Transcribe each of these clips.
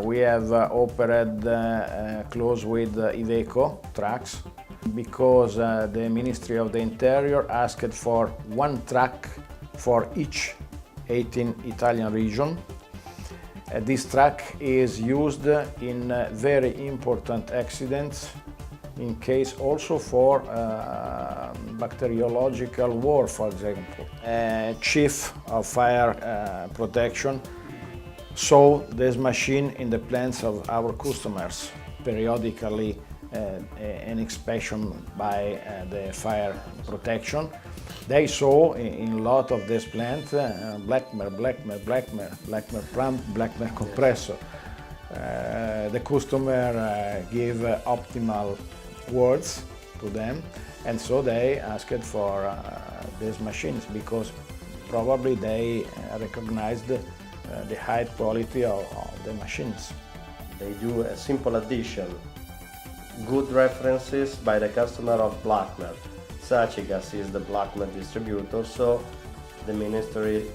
We have operated close with Iveco trucks because the Ministry of the Interior asked for one truck for each 18 Italian region. This truck is used in very important accidents, in case also for bacteriological war, for example. Chief of Fire Protection saw this machine in the plants of our customers, periodically an inspection by the fire protection. They saw in a lot of this plant Blackmer pump, Blackmer compressor. The customer gave optimal words to them, and so they asked for these machines because probably they recognized the high quality of the machines. They do a simple addition. Good references by the customer of Blackmer. Sacigas is the Blackmer distributor, so the ministry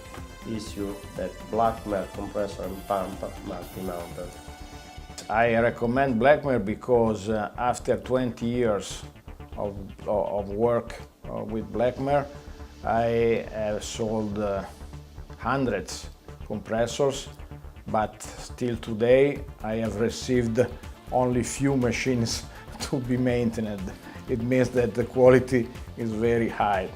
issued that Blackmer compressor and pump must be mounted. I recommend Blackmer because after 20 years of work with Blackmer, I have sold hundreds compressors, but still today I have received only few machines to be maintained. It means that the quality is very high.